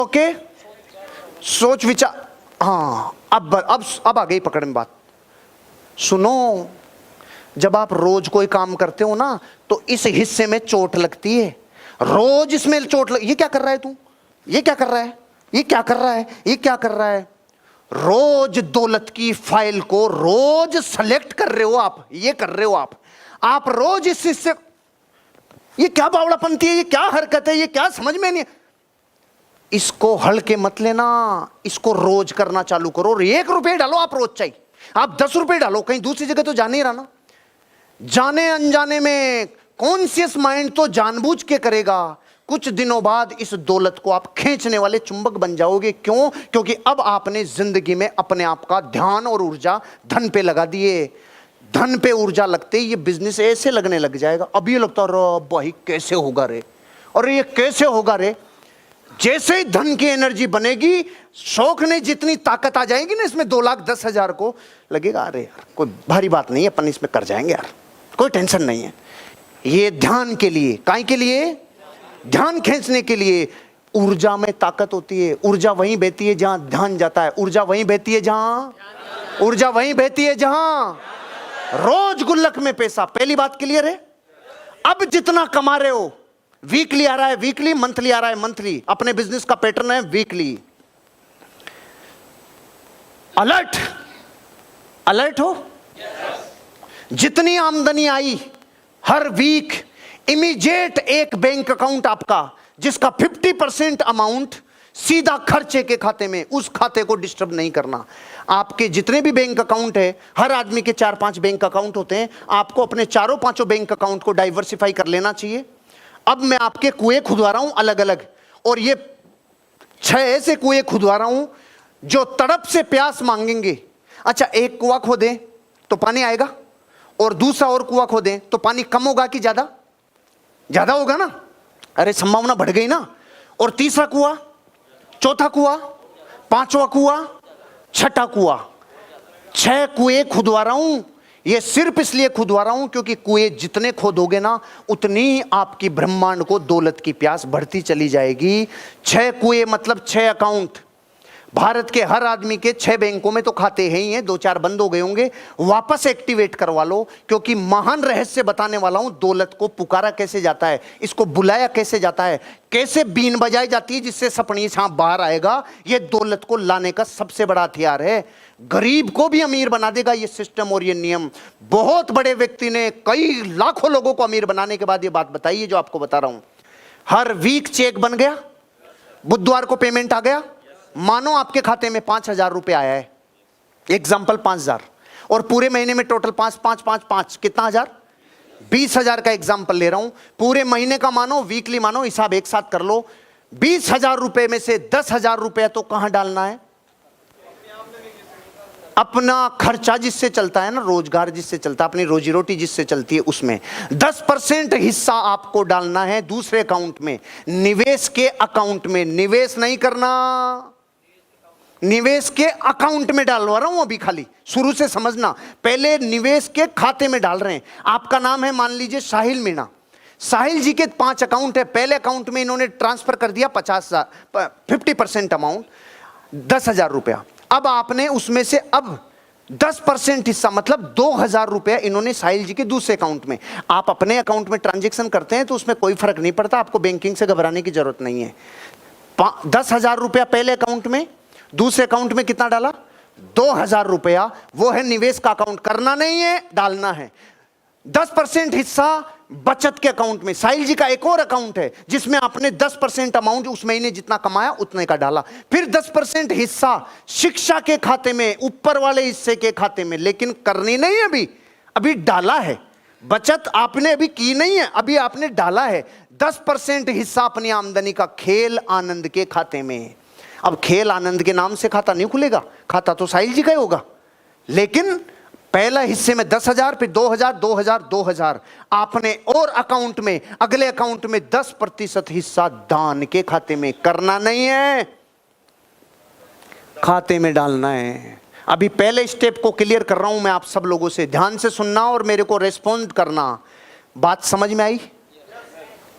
Okay, सोच विचार। हाँ, अब आ गई पकड़ में बात। सुनो, जब आप रोज कोई काम करते हो ना तो इस हिस्से में चोट लगती है, रोज इसमें ये क्या कर रहा है तू, ये क्या कर रहा है, ये क्या कर रहा है, ये क्या कर रहा है। रोज दौलत की फाइल को रोज सेलेक्ट कर रहे हो आप, ये कर रहे हो आप रोज इस हिस्से। ये क्या बावड़ापंती है, ये क्या हरकत है, ये क्या समझ में नहीं। इसको हल्के मत लेना, इसको रोज करना चालू करो। 1 रुपये डालो आप रोज, चाहिए आप 10 रुपये डालो, कहीं दूसरी जगह तो जाने ही रहा ना। जाने अनजाने में कॉन्शियस माइंड तो जानबूझ के करेगा। कुछ दिनों बाद इस दौलत को आप खींचने वाले चुंबक बन जाओगे। क्यों? क्योंकि अब आपने जिंदगी में अपने आप का ध्यान और ऊर्जा धन पे लगा दिए। धन पे ऊर्जा लगते ही ये बिजनेस ऐसे लगने लग जाएगा। अब ये लगता है भाई कैसे होगा रे, और ये कैसे होगा रे। जैसे ही धन की एनर्जी बनेगी, शौक ने जितनी ताकत आ जाएगी ना इसमें, 2,10,000 को लगेगा अरे यार कोई भारी बात नहीं है, अपन इसमें कर जाएंगे यार, कोई टेंशन नहीं है। ये ध्यान के लिए, काय के लिए? ध्यान खींचने के लिए। ऊर्जा में ताकत होती है। ऊर्जा वहीं बहती है जहां ध्यान जाता है। ऊर्जा वहीं बहती है जहां, ऊर्जा वहीं बहती है जहां रोज गुल्लक में पैसा। पहली बात क्लियर है? अब जितना कमा रहे हो, वीकली आ रहा है वीकली, मंथली आ रहा है मंथली। अपने बिजनेस का पैटर्न है वीकली। अलर्ट, अलर्ट हो। जितनी आमदनी आई हर वीक, इमीडिएट एक बैंक अकाउंट आपका जिसका 50% अमाउंट सीधा खर्चे के खाते में, उस खाते को डिस्टर्ब नहीं करना। आपके जितने भी बैंक अकाउंट है, हर आदमी के 4-5 बैंक अकाउंट होते हैं, आपको अपने 4-5 बैंक अकाउंट को डाइवर्सिफाई कर लेना चाहिए। अब मैं आपके कुएं खुदवा रहा हूं अलग अलग, और ये 6 ऐसे कुएं खुदवा रहा हूं जो तड़प से प्यास मांगेंगे। अच्छा, एक कुआं खोदें तो पानी आएगा, और दूसरा और कुआं खोदें तो पानी कम होगा कि ज्यादा? ज्यादा होगा ना। अरे संभावना बढ़ गई ना। और तीसरा कुआं, चौथा कुआं, पांचवा कुआं, छठा कुआं। 6 कुएं खुदवा रहा हूं। ये सिर्फ इसलिए खुदवा रहा हूं क्योंकि कुएं जितने खोदोगे ना, उतनी आपकी ब्रह्मांड को दौलत की प्यास बढ़ती चली जाएगी। 6 कुएं मतलब 6 अकाउंट। भारत के हर आदमी के 6 बैंकों में तो खाते हैं ही हैं, 2-4 बंद हो गए होंगे, वापस एक्टिवेट करवा लो। क्योंकि महान रहस्य बताने वाला हूं। दौलत को पुकारा कैसे जाता है, इसको बुलाया कैसे जाता है, कैसे बीन बजाई जाती है जिससे सपनी सांप बाहर आएगा। यह दौलत को लाने का सबसे बड़ा हथियार है। गरीब को भी अमीर बना देगा ये सिस्टम और ये नियम। बहुत बड़े व्यक्ति ने कई लाखों लोगों को अमीर बनाने के बाद ये बात बताई है जो आपको बता रहा हूं। हर वीक चेक बन गया, बुधवार को पेमेंट आ गया। मानो आपके खाते में 5,000 रुपए आया है, एग्जाम्पल 5,000, और पूरे महीने में टोटल 5 कितना हजार? 20,000 का एग्जाम्पल ले रहा हूं। पूरे महीने का मानो, वीकली मानो, हिसाब एक साथ कर लो। 20,000 रुपए में से 10,000 रुपए तो कहां डालना है? अपना खर्चा जिससे चलता है ना, रोजगार जिससे चलता है, अपनी रोजी रोटी जिससे चलती है, उसमें 10% हिस्सा आपको डालना है दूसरे अकाउंट में, निवेश के अकाउंट में। निवेश नहीं करना, निवेश के अकाउंट में डालवा रहा हूं अभी। खाली शुरू से समझना, पहले निवेश के खाते में डाल रहे हैं। आपका नाम है मान लीजिए साहिल मीणा। साहिल जी के 5 अकाउंट है। पहले अकाउंट में इन्होंने ट्रांसफर कर दिया 50% अमाउंट, 10,000 रुपया। अब आपने उसमें से अब 10% हिस्सा मतलब 2,000 रुपया इन्होंने साहिल जी के दूसरे अकाउंट में। आप अपने अकाउंट में ट्रांजैक्शन करते हैं तो उसमें कोई फर्क नहीं पड़ता, आपको बैंकिंग से घबराने की जरूरत नहीं है। 10,000 रुपया पहले अकाउंट में, दूसरे अकाउंट में कितना डाला? 2,000 रुपया। वो है निवेश का अकाउंट, करना नहीं है, डालना है। 10% हिस्सा बचत के अकाउंट में। साहिल जी का एक और अकाउंट है जिसमें आपने 10% अमाउंट उस महीने जितना कमाया उतने का डाला। फिर 10% हिस्सा शिक्षा के खाते में, ऊपर वाले हिस्से के खाते में। लेकिन करनी नहीं है अभी, अभी डाला है। बचत आपने अभी की नहीं है, अभी आपने डाला है। 10% हिस्सा अपनी आमदनी का खेल आनंद के खाते में। अब खेल आनंद के नाम से खाता नहीं खुलेगा, खाता तो साहिल जी का ही होगा। लेकिन पहला हिस्से में 10,000, फिर 2,000, 2,000, 2,000 आपने, और अकाउंट में, अगले अकाउंट में 10% हिस्सा दान के खाते में। करना नहीं है, खाते में डालना है। अभी पहले स्टेप को क्लियर कर रहा हूं मैं आप सब लोगों से, ध्यान से सुनना और मेरे को रेस्पॉन्ड करना। बात समझ में आई?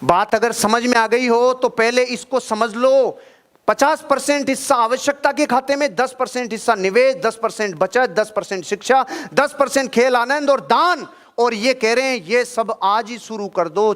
बात अगर समझ में आ गई हो तो पहले इसको समझ लो। 50% हिस्सा आवश्यकता के खाते में, 10% हिस्सा निवेश, 10% बचत, 10% शिक्षा, 10% खेल आनंद और दान। और ये कह रहे हैं ये सब आज ही शुरू कर दो,